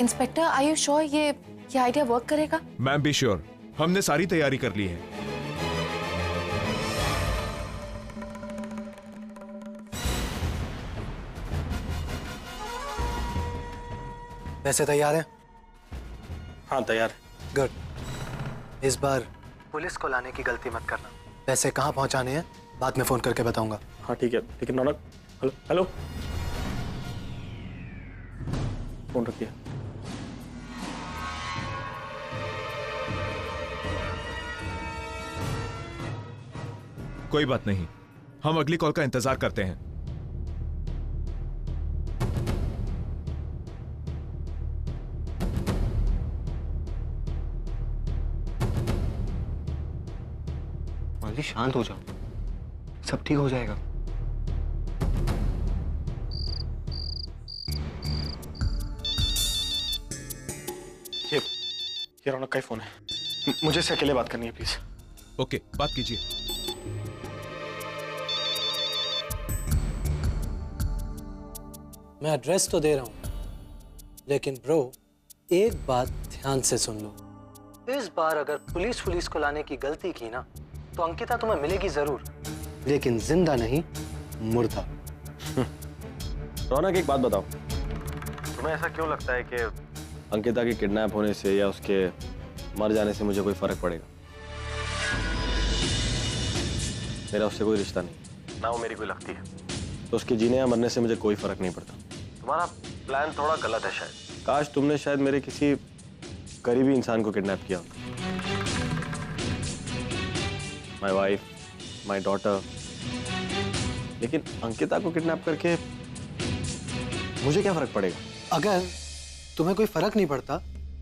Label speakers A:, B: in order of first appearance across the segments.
A: Inspector, are you sure ये idea work करेगा?
B: Ma'am be sure, हमने सारी तैयारी कर ली है।
C: पैसे तैयार हैं?
D: हाँ तैयार।
C: गुड। इस बार पुलिस को लाने की गलती मत करना। पैसे कहाँ पहुँचाने हैं बाद में फोन करके बताऊंगा।
D: हाँ ठीक है, लेकिन रौनक, हेलो हेलो, फोन रखिए।
B: कोई बात नहीं, हम अगली कॉल का इंतजार करते हैं।
C: माली शांत हो जाओ, सब ठीक हो जाएगा।
D: ये रौनक का ही फोन है, मुझे इससे अकेले बात करनी है प्लीज।
B: ओके, बात कीजिए।
C: मैं एड्रेस तो दे रहा हूं, लेकिन ब्रो एक बात ध्यान से सुन लो। इस बार अगर पुलिस को लाने की गलती की ना तो अंकिता तुम्हें मिलेगी जरूर, लेकिन जिंदा नहीं, मुर्दा।
D: रौनक एक बात बताओ, तुम्हें ऐसा क्यों लगता है कि अंकिता के किडनैप होने से या उसके मर जाने से मुझे कोई फर्क पड़ेगा? मेरा उससे कोई रिश्ता नहीं, ना वो मेरी कोई लगती है, तो उसके जीने या मरने से मुझे कोई फर्क नहीं पड़ता। तुम्हारा प्लान थोड़ा गलत है शायद। काश तुमने शायद मेरे किसी करीबी इंसान को किडनैप किया होता। My wife, my daughter. लेकिन अंकिता को किडनैप करके मुझे क्या फर्क पड़ेगा?
C: अगर तुम्हें कोई फर्क नहीं पड़ता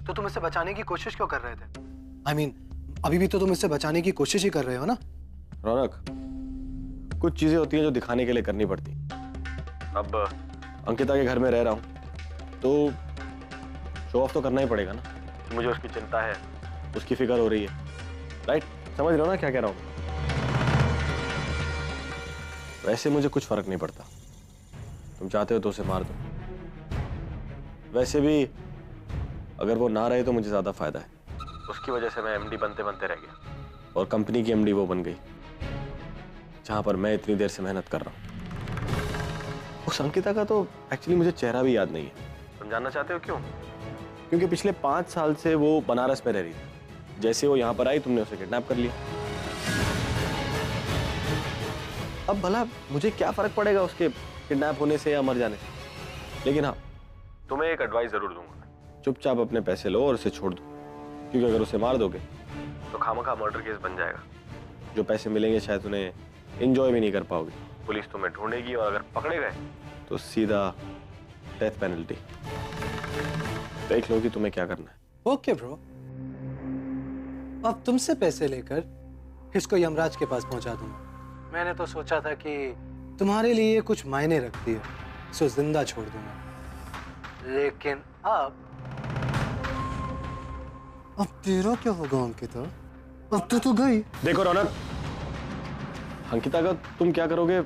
C: तो तुम इसे बचाने की कोशिश क्यों कर रहे थे? I mean, अभी भी तो तुम इसे बचाने की कोशिश ही कर रहे हो ना?
D: रौनक, कुछ चीजें होती हैं जो दिखाने के लिए करनी पड़ती। अब अंकिता के घर में रह रहा हूं तो शो ऑफ तो करना ही पड़ेगा ना। मुझे उसकी चिंता है, उसकी फिक्र हो रही है, राइट? समझ रहे हो ना क्या कह रहा हूं? वैसे मुझे कुछ फर्क नहीं पड़ता, तुम चाहते हो तो उसे मार दो। वैसे भी अगर वो ना रहे तो मुझे ज्यादा फायदा है। उसकी वजह से मैं एमडी बनते बनते रह गया और कंपनी की एमडी वो बन गई जहां पर मैं इतनी देर से मेहनत कर रहा हूं। उस अंकिता का तो एक्चुअली मुझे चेहरा भी याद नहीं है। तुम जानना चाहते हो क्यों? क्योंकि पिछले 5 साल से वो बनारस में रह रही थी। जैसे वो यहाँ पर आई तुमने उसे किडनैप कर लिया। अब भला मुझे क्या फर्क पड़ेगा उसके किडनैप होने से या मर जाने से? लेकिन हाँ, तुम्हें एक एडवाइस जरूर दूंगा, चुपचाप अपने पैसे लो और उसे छोड़ दो, क्योंकि अगर उसे मार दोगे तो खामखा मर्डर केस बन जाएगा। जो पैसे मिलेंगे शायद उन्हें एंजॉय भी नहीं कर पाओगे। पुलिस तुम्हें ढूंढेगी और अगर पकड़े गए तो सीधा डेथ पेनल्टी। देख लो कि तुम्हें क्या करना है।
C: ओके ब्रो, अब तुमसे पैसे लेकर इसको यमराज के पास पहुंचा दूंगा। मैंने तो सोचा था कि तुम्हारे लिए ये कुछ मायने रखती है, सो जिंदा छोड़ दूंगा। लेकिन अब तेरा क्या होगा अंकिता? अब तो गई।
D: देखो रौनक, अंकिता का तुम क्या करोगे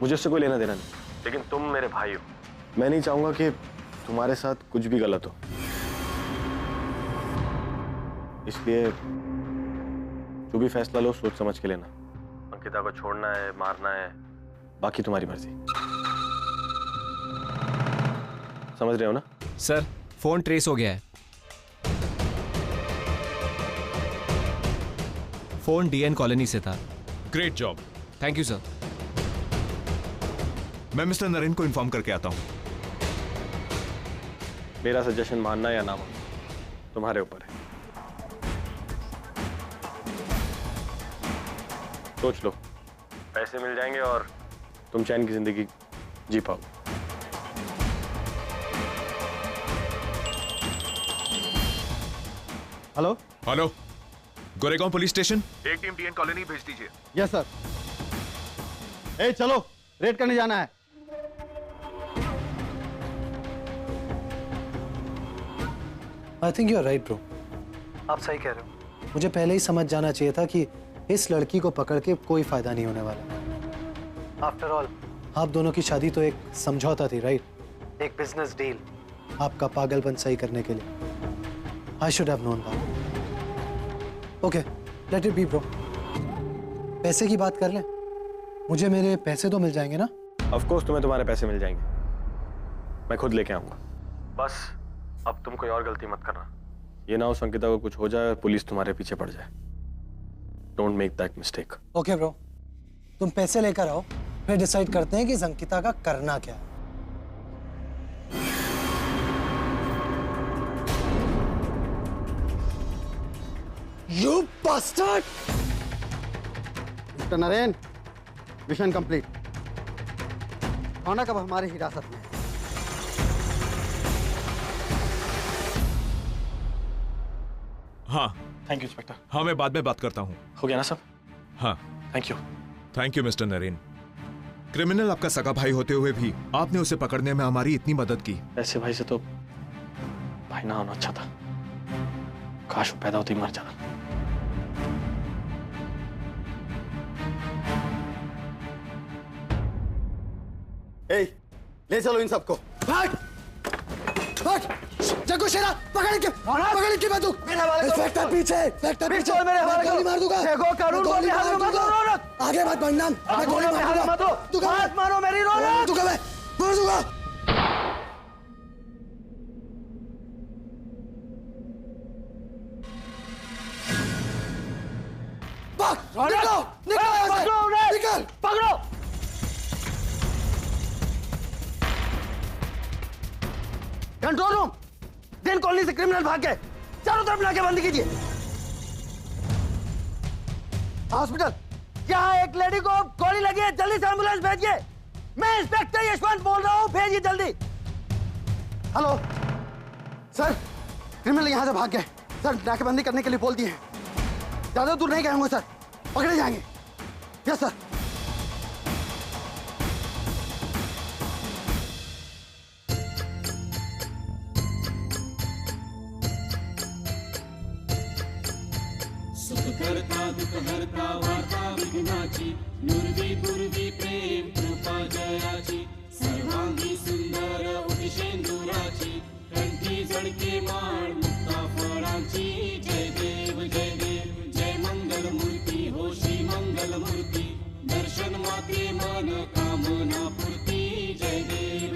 D: मुझे उससे कोई लेना देना नहीं, लेकिन तुम मेरे भाई हो। मैं नहीं चाहूंगा कि तुम्हारे साथ कुछ भी गलत हो, इसलिए जो भी फैसला लो सोच समझ के लेना। अंकिता को छोड़ना है, मारना है, बाकी तुम्हारी मर्जी। समझ रहे हो ना?
E: सर, फोन ट्रेस हो गया है। फोन डीएन कॉलोनी से था।
B: Great job.
E: Thank you sir.
B: मैं मिस्टर नरेन को इन्फॉर्म करके आता हूं।
D: मेरा सजेशन मानना या ना मानना तुम्हारे ऊपर है। सोच लो, पैसे मिल जाएंगे और तुम चैन की जिंदगी जी पाओ।
C: Hello
B: hello, Goregaon police station, एक टीम डीएन कॉलोनी भेज दीजिए।
F: Yes sir. ए चलो, रेड करने जाना है।
C: I think you are right bro, आप सही कह रहे हो। मुझे पहले ही समझ जाना चाहिए था कि इस लड़की को पकड़ के कोई फायदा नहीं होने वाला। आफ्टर ऑल आप दोनों की शादी तो एक समझौता थी, राइट? एक बिजनेस डील। आपका पागलपन सही करने के लिए। I should have known that. Okay, late it B bro. पैसे की बात कर लें। मुझे मेरे पैसे तो मिल जाएंगे ना?
D: ऑफ कोर्स तुम्हें तुम्हारे पैसे मिल जाएंगे, मैं खुद लेके आऊंगा। बस अब तुम कोई और गलती मत करना। ये ना हो संगीता को कुछ हो जाए और पुलिस तुम्हारे पीछे पड़ जाए। Don't make that mistake.
C: Okay bro, तुम पैसे लेकर आओ, फिर डिसाइड करते हैं कि संगीता का करना क्या है। You bastard!
F: Mister Naren, mission complete. Raunak अब हमारी हिरासत में है।
B: हाँ
D: थैंक यू इंस्पेक्टर।
B: हाँ, मैं बाद में बात करता हूँ।
D: हो गया ना सब?
B: हाँ
D: thank you
B: mister Naren. Criminal आपका सगा भाई होते हुए भी आपने उसे पकड़ने में हमारी इतनी मदद की।
D: ऐसे भाई से तो भाई ना होना अच्छा था। काश वो पैदा होते ही मर जाता।
F: ले चलो इन सबको।
C: भाग! भाग! जग्गू शेरा, पकड़ के बंदूक। इंस्पेक्टर पीछे, इंस्पेक्टर पीछे। मैं गोली मार दूंगा। देखो कानून को हाथ मत दो रौनक। आगे मत बढ़ना। मैं गोली मार दूंगा। हाथ मारो मेरी रौनक। दूंगा मैं, मार दूंगा। भाग! निकलो! निकल! पकड़ो! कंट्रोल रूम, डेन कॉलोनी से क्रिमिनल भाग गए। चारों तरफ नाकेबंदी कीजिए। हॉस्पिटल, यहाँ एक लेडी को गोली लगी है, जल्दी से एम्बुलेंस भेजिए। मैं इंस्पेक्टर यशवंत बोल रहा हूँ, भेजिए जल्दी। हेलो सर, क्रिमिनल यहाँ से भाग गए। सर नाकेबंदी करने के लिए बोल दिए हैं। ज्यादा दूर नहीं गए होंगे सर, पकड़े जाएंगे। Yes sir.
G: सुखकर्ता दुःखहर्ता वार्ता विघ्नाची नुर्वी पूर्वी प्रेम कृपा जयाची सर्वांगी सुंदर उदिशेंदुराची कंठी झळके माळ मुक्ता फळांची जय देव जय मंगल मूर्ती हो श्री मंगल मूर्ती दर्शन मात्रे मन कामना पूर्ती जय देव।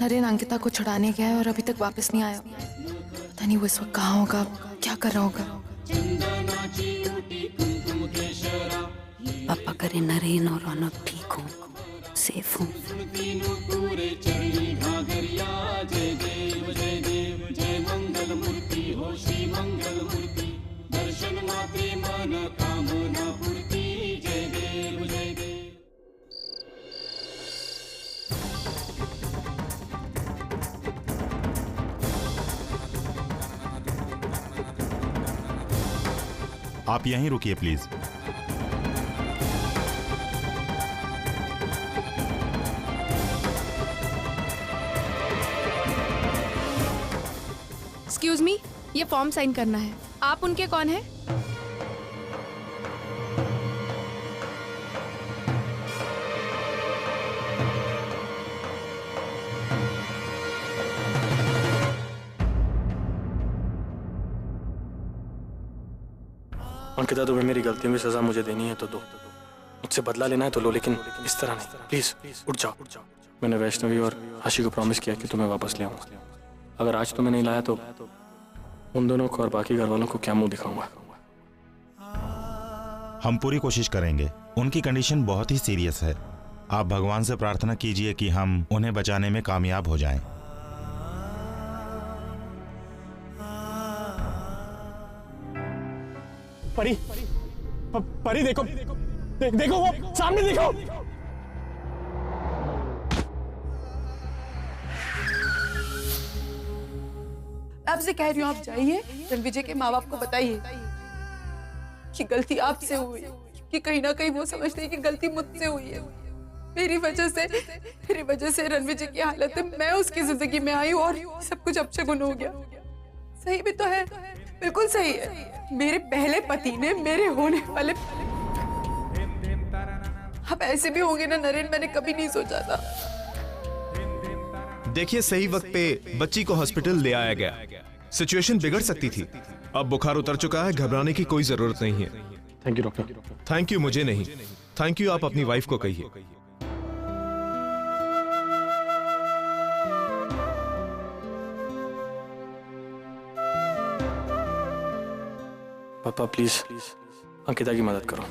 A: नरेन अंकिता को छुड़ाने गया है और अभी तक वापस नहीं आया। पता नहीं वो इस वक्त कहाँ होगा, क्या कर रहा होगा।
H: पापा करे नरेन और रौनक ठीक हो, सेफ हो।
G: जय देव जय मंगल मूर्ति हो श्री मंगल मूर्ति दर्शन मात्रे मन कामना पूर्ति जय देव जय देव।
I: आप यहीं रुकिए प्लीज।
J: एक्सक्यूज मी, ये फॉर्म साइन करना है। आप उनके कौन हैं?
D: अंकिता, तुम्हें मेरी गलतियों की सजा मुझे देनी है तो दो, मुझसे बदला लेना है तो लो, लेकिन इस तरह नहीं। प्लीज उठ जाओ। मैंने वैष्णवी और आशी को प्रॉमिस किया कि तुम्हें वापस ले आऊंगा। अगर आज तुम्हें नहीं लाया तो उन दोनों को और बाकी घर वालों को क्या मुंह दिखाऊंगा।
I: हम पूरी कोशिश करेंगे। उनकी कंडीशन बहुत ही सीरियस है। आप भगवान से प्रार्थना कीजिए कि हम उन्हें बचाने में कामयाब हो जाएं।
K: परी, परी देखो, देखो वो सामने देखो।
A: आपसे कह रही हूँ, आप जाइए, रणविजय के माँ बाप को बताइए कि गलती आपसे हुई, कि कहीं ना कहीं वो समझते हैं कि गलती मुझसे हुई है। मेरी वजह से रणविजय की हालत है। मैं उसकी जिंदगी में आई और सब कुछ अपशगुन हो गया। सही भी तो है, बिल्कुल सही है। मेरे पहले पति ने मेरे होने वाले, अब ऐसे भी होंगे ना नरेन, मैंने कभी नहीं सोचा था।
B: देखिए, सही वक्त पे बच्ची को हॉस्पिटल ले आया गया। सिचुएशन बिगड़ सकती थी। अब बुखार उतर चुका है, घबराने की कोई जरूरत नहीं है।
D: Thank you doctor.
B: Thank you मुझे नहीं, थैंक यू आप अपनी वाइफ को कहिए।
D: पापा प्लीज अंकिता की मदद करो।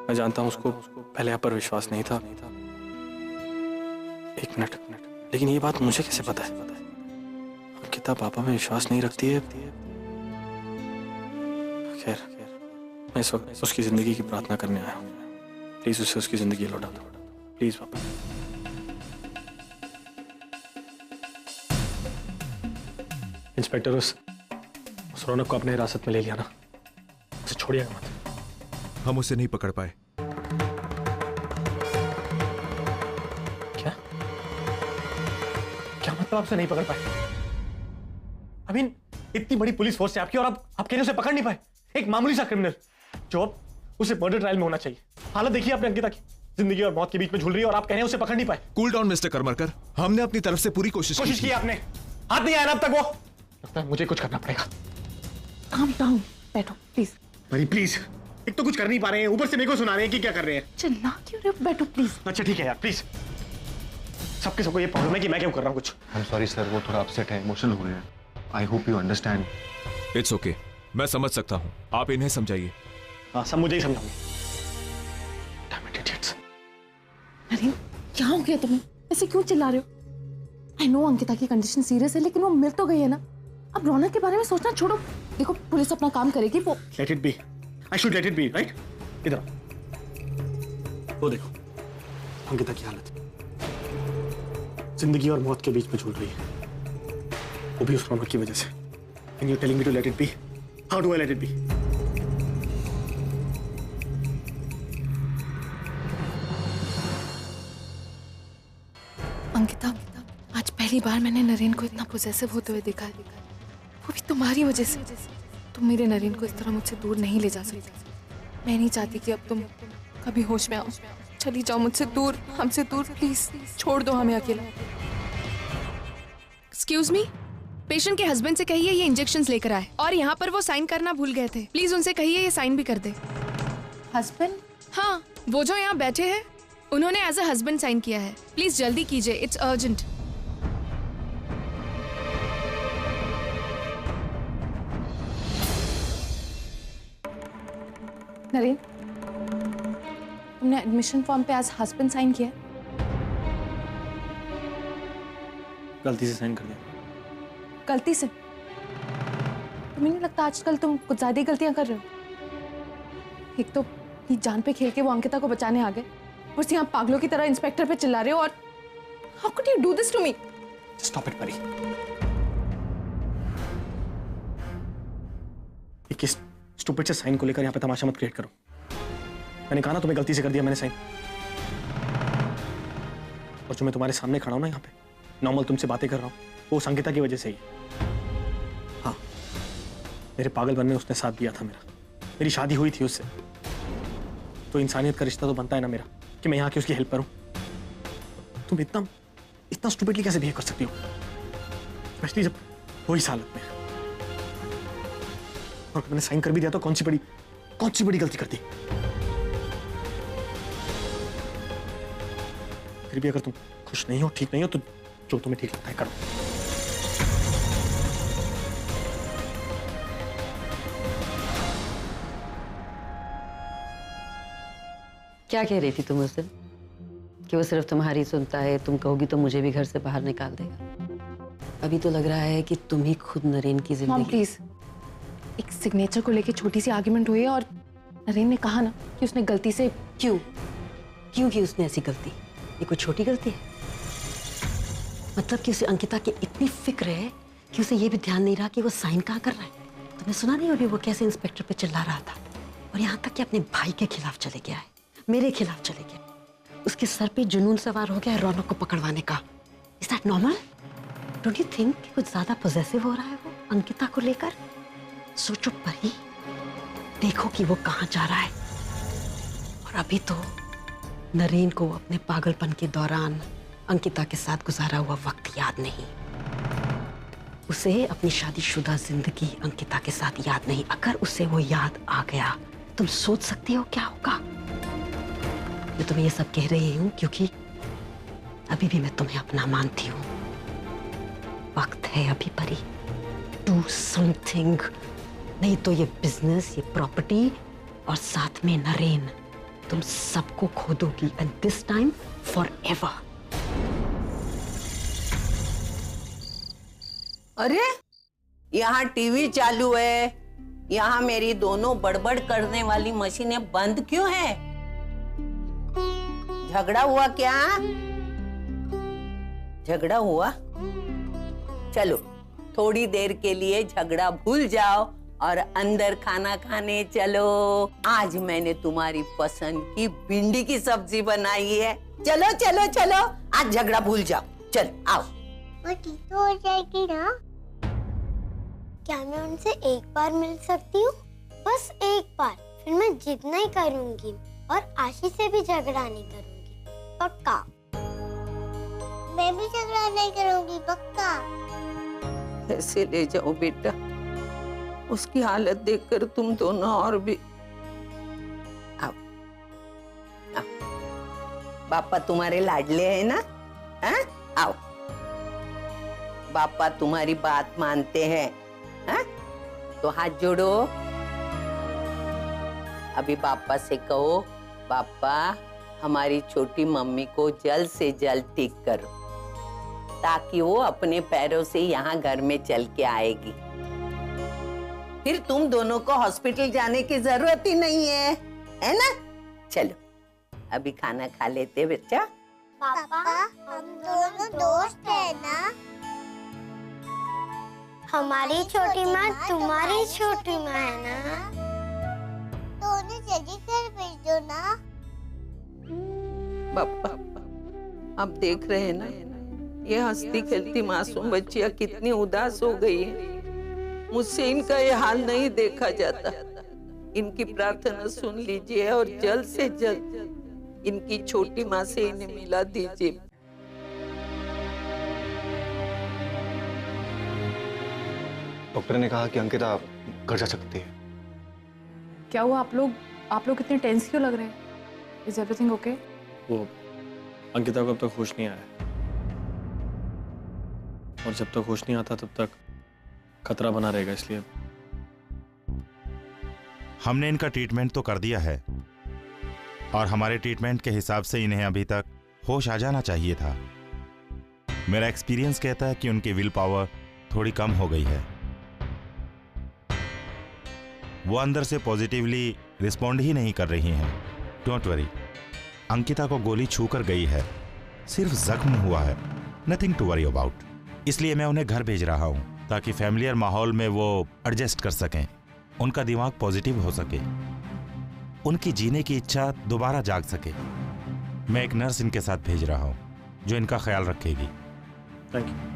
D: मैं जानता हूं उसको पहले आप पर विश्वास नहीं था। एक मिनट, लेकिन ये बात मुझे कैसे पता है? अंकिता पापा में विश्वास नहीं रखती है। खैर, मैं इस वक्त उसकी जिंदगी की प्रार्थना करने आया हूँ। प्लीज उसे उसकी जिंदगी लौटा दो, प्लीज पापा। इंस्पेक्टर, उस रौनक को अपने हिरासत में ले लिया ना, उसे छोड़िएगा मत।
B: हम उसे नहीं पकड़ पाए।
D: क्या मतलब आपसे नहीं पकड़ पाए? I mean, इतनी बड़ी पुलिस फोर्स है आपकी और आप कह रहे उसे पकड़ नहीं पाए? एक मामूली सा क्रिमिनल जो अब उसे मर्डर ट्रायल में होना चाहिए। हालत देखिए आपने अंकिता की, जिंदगी और मौत के बीच में झूल रही है और आप कह रहे हैं उसे पकड़ नहीं पाए।
B: कूल डाउन मिस्टर करमरकर, हमने अपनी तरफ से पूरी कोशिश
D: की। आपने हाथ नहीं आया ना अब तक। वो लगता है मुझे कुछ करना पड़ेगा।
J: Calm down, बैठो प्लीज।
D: परी प्लीज, एक तो कुछ कर नहीं पा रहे हैं, ऊपर से मेरे को सुना रहे हैं कि क्या कर रहे हैं।
J: चिल्ला क्यों रहे हो? बैठो प्लीज।
D: अच्छा ठीक है यार, प्लीज। सबको ये प्रॉब्लम है कि मैं क्यों कर रहा हूँ कुछ।
L: आई एम सॉरी सर, वो थोड़ा अपसेट है, इमोशनल हो रहे हैं। I hope you understand.
B: It's okay, मैं समझ सकता हूँ, आप इन्हें समझाइए।
D: हाँ, सब मुझे ही समझाओगे।
J: नरेन, क्या हो गया तुम्हें? ऐसे क्यों चिल्ला रहे हो? आई नो अंकिता की कंडीशन सीरियस है, लेकिन वो मिल तो गई है ना। अब रौनक के बारे में सोचना छोड़ो। देखो, पुलिस अपना काम करेगी। वो
D: late it B, I should let it B, right? इधर वो देखो अंकिता की हालत, जिंदगी और मौत के बीच में झूल रही है, वो भी उस रौनक की वजह से। And you telling me to let it be? How do I let it be?
J: Ankita, आज पहली बार मैंने नरेन को इतना पोजेसिव होते हुए देखा है, वो भी तुम्हारी वजह से। तुम मेरे नरेन को इस तरह मुझसे दूर नहीं ले जा सकती। मैं नहीं चाहती कि अब तुम कभी होश में आओ। चली जाओ मुझसे दूर, हमसे दूर, प्लीज छोड़ दो हमें अकेला। एक्सक्यूज मी, पेशेंट के हस्बैंड से कहिए ये इंजेक्शंस लेकर आए, और यहाँ पर वो साइन करना भूल गए थे। प्लीज उनसे कहिए ये साइन भी कर दे।
A: हस्बैंड?
J: हाँ, वो जो यहाँ बैठे हैं, उन्होंने एज अ हस्बैंड साइन किया है। प्लीज जल्दी कीजिए, इट्स अर्जेंट। नरेन, तुमने एडमिशन फॉर्म पे एज हस्बैंड साइन किया?
D: गलती से साइन कर दिया।
J: गलती से? तुम्हें नहीं लगता आजकल तुम कुछ ज्यादा ही गलतियां कर रहे हो? एक तो ये जान पे खेल के वो अंकिता को बचाने आ गए, और यहाँ पागलों की तरह इंस्पेक्टर पे चिल्ला रहे हो। और how could you do this to me?
D: Stop it Pari. किस स्टूपिड से साइन को लेकर यहाँ पे तमाशा मत क्रिएट करो। मैंने कहा ना तुम्हें गलती से कर दिया मैंने साइन। और जो मैं तुम्हारे सामने खड़ा हूं ना यहाँ पे, नॉर्मल तुमसे बातें कर रहा हूँ, वो संगीता की वजह से ही। हाँ, मेरे पागलपन में उसने साथ दिया था मेरा। मेरी शादी हुई थी उससे, तो इंसानियत का रिश्ता तो बनता है ना मेरा, कि मैं यहाँ की उसकी हेल्प करूं। तुम इतना स्टूपिडली कैसे बिहेव कर सकती हो, स्पेशली जब वो इस हालत में। और मैंने साइन कर भी दिया तो कौन सी बड़ी गलती कर दी। फिर भी अगर तुम खुश नहीं हो, ठीक नहीं हो, तो जो तुम्हें ठीक लगता है करो।
H: क्या कह रही थी तुम उस दिन कि वो सिर्फ तुम्हारी सुनता है, तुम कहोगी तो मुझे भी घर से बाहर निकाल देगा। अभी तो लग रहा है कि तुम ही खुद नरेन की जिंदगी।
J: मॉम प्लीज, एक सिग्नेचर को लेके छोटी सी आर्गुमेंट हुई है, और नरेन ने कहा ना कि उसने गलती से।
H: क्यों की उसने ऐसी गलती? ये कोई छोटी गलती है? मतलब कि उसे अंकिता की इतनी फिक्र है कि उसे ये भी ध्यान नहीं रहा कि वो साइन कहाँ कर रहा है। तुमने सुना नहीं अभी वो कैसे इंस्पेक्टर पे चिल्ला रहा था, और यहाँ तक कि अपने भाई के खिलाफ चले गया है, मेरे खिलाफ चले गया। उसके सर पे जुनून सवार हो गया है रौनक को पकड़वाने का। Is that normal? Don't you think कि कुछ ज्यादा पॉजेसिव हो रहा है वो अंकिता को लेकर? सोचो परी, देखो कि वो कहाँ जा रहा है। और अभी तो नरेन को अपने पागलपन के दौरान अंकिता के साथ गुजारा हुआ वक्त याद नहीं, उसे अपनी शादीशुदा जिंदगी अंकिता के साथ याद नहीं। अगर उसे वो याद आ गया, तुम सोच सकती हो क्या होगा। मैं तुम्हें ये सब कह रही हूं क्योंकि अभी भी मैं तुम्हें अपना मानती हूं। वक्त है अभी परी, डू समथिंग, नहीं तो ये बिजनेस, ये प्रॉपर्टी और साथ में नरेन, तुम सबको खो दोगी, and this time for ever.
M: अरे यहाँ टीवी चालू है, यहाँ मेरी दोनों बड़बड़ करने वाली मशीनें बंद क्यों है? झगड़ा हुआ क्या? झगड़ा हुआ? चलो थोड़ी देर के लिए झगड़ा भूल जाओ और अंदर खाना खाने चलो। आज मैंने तुम्हारी पसंद की भिंडी की सब्जी बनाई है। चलो चलो चलो, आज झगड़ा भूल जाओ, चलो आओ।
N: ठीक तो हो जाएगी ना? क्या मैं उनसे एक बार मिल सकती हूँ? बस एक बार, फिर मैं जिद नहीं करूँगी और आशी से भी झगड़ा नहीं करूँगी, पक्का। मैं भी झगड़ा नहीं करूँगी, पक्का।
M: ऐसे ले जाओ बेटा, उसकी हालत देखकर तुम दोनों और भी। आओ, आओ। पापा तुम्हारे लाडले हैं ना? हैं? आओ, पापा तुम्हारी बात मानते हैं, हैं? तो हाथ जोड़ो। अभी पापा से कहो, पापा हमारी छोटी मम्मी को जल्द से जल्द ठीक करो, ताकि वो अपने पैरों से यहाँ घर में चल के आएगी। फिर तुम दोनों को हॉस्पिटल जाने की जरूरत ही नहीं है ना? चलो अभी खाना खा लेते बच्चा।
N: पापा हम दोनों दोस्त हैं ना? हमारी छोटी माँ तुम्हारी छोटी माँ है ना? तो उन्हें जल्दी घर भेज दो ना।
M: पापा आप देख रहे हैं ना, ये हंसती खेलती मासूम बच्चियाँ कितनी उदास हो गई है। मुझसे इनका ये हाल नहीं देखा जाता। इनकी प्रार्थना सुन लीजिए और जल्द से जल्द इनकी छोटी माँ से इन्हें मिला दीजिए।
L: डॉक्टर ने कहा कि अंकिता घर जा सकती है।
J: क्या हुआ? आप लोग इतने टेंस क्यों लग रहे हैं? Is everything okay?
D: वो अंकिता को अब तक होश नहीं आया, और जब तक होश नहीं आता तब तक खतरा बना रहेगा, इसलिए
I: हमने इनका ट्रीटमेंट तो कर दिया है, और हमारे ट्रीटमेंट के हिसाब से इन्हें अभी तक होश आ जाना चाहिए था। मेरा एक्सपीरियंस कहता है कि उनकी विल पावर थोड़ी कम हो गई है। वो अंदर से पॉजिटिवली रिस्पॉन्ड ही नहीं कर रही हैं। डोंट वरी, अंकिता को गोली छूकर गई है, सिर्फ जख्म हुआ है, नथिंग टू वरी अबाउट। इसलिए मैं उन्हें घर भेज रहा हूं, ताकि फैमिलियर माहौल में वो एडजस्ट कर सकें, उनका दिमाग पॉजिटिव हो सके, उनकी जीने की इच्छा दोबारा जाग सके। मैं एक नर्स इनके साथ भेज रहा हूं, जो इनका ख्याल रखेगी।
D: Thank you.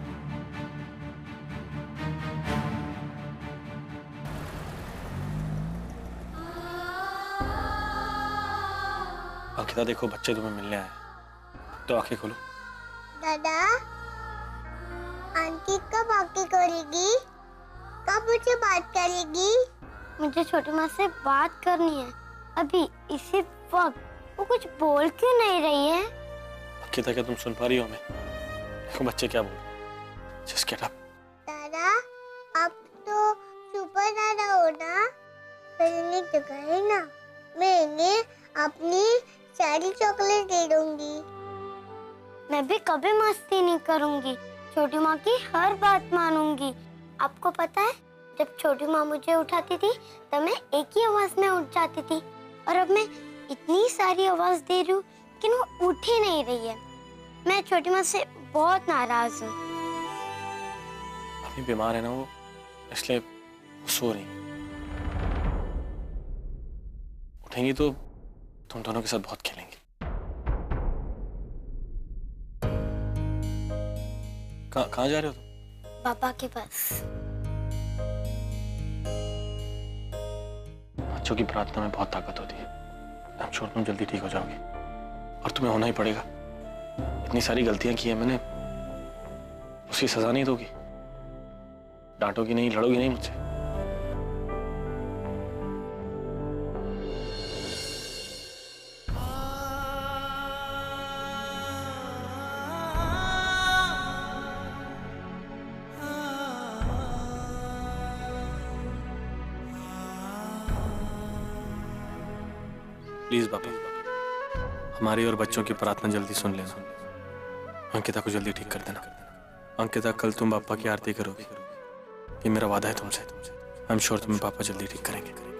D: अंकिता देखो, बच्चे तुम्हें मिलने आए, तो आंखें खोलो।
N: दादा, आंटी कब आके करेगी? कब मुझे बात करेगी? मुझे छोटी माँ से बात करनी है अभी, इसी वक्त। वो कुछ बोल क्यों नहीं रही है?
D: अंकिता, क्या तुम सुन पा रही हो हमें? देखो बच्चे क्या बोल रहे हैं। Just get up.
N: दादा, आप तो सुपर दादा हो ना? पहले तो कहे ना, मैं इन्हें अपनी सारी चॉकलेट दे दूंगी। मैं भी कभी मस्ती नहीं करूंगी, छोटी माँ की हर बात मानूंगी। आपको पता है, जब छोटी माँ मुझे उठाती थी तब मैं एक ही आवाज में उठ जाती थी, और अब मैं इतनी सारी आवाज दे रही हूँ कि वो उठ ही नहीं रही है। मैं छोटी माँ से बहुत नाराज हूँ।
D: अभी बीमार है ना वो, इसलिए सो रही। उठेंगी तो तुम दोनों के साथ बहुत खेलेंगी। कहाँ जा रहे हो तुम?
N: पापा के पास।
D: बच्चों की प्रार्थना में बहुत ताकत होती है। I'm sure तुम जल्दी ठीक हो जाओगी, और तुम्हें होना ही पड़ेगा। इतनी सारी गलतियां की है मैंने, उसकी सजा नहीं दोगी? डांटोगी नहीं, लड़ोगी नहीं मुझसे? प्लीज बाबा, हमारी और बच्चों की प्रार्थना जल्दी सुन लेना। अंकिता को जल्दी ठीक कर देना। अंकिता, कल तुम पापा की आरती करोगी, ये मेरा वादा है तुमसे। आई एम श्योर तुम्हें पापा जल्दी ठीक करेंगे।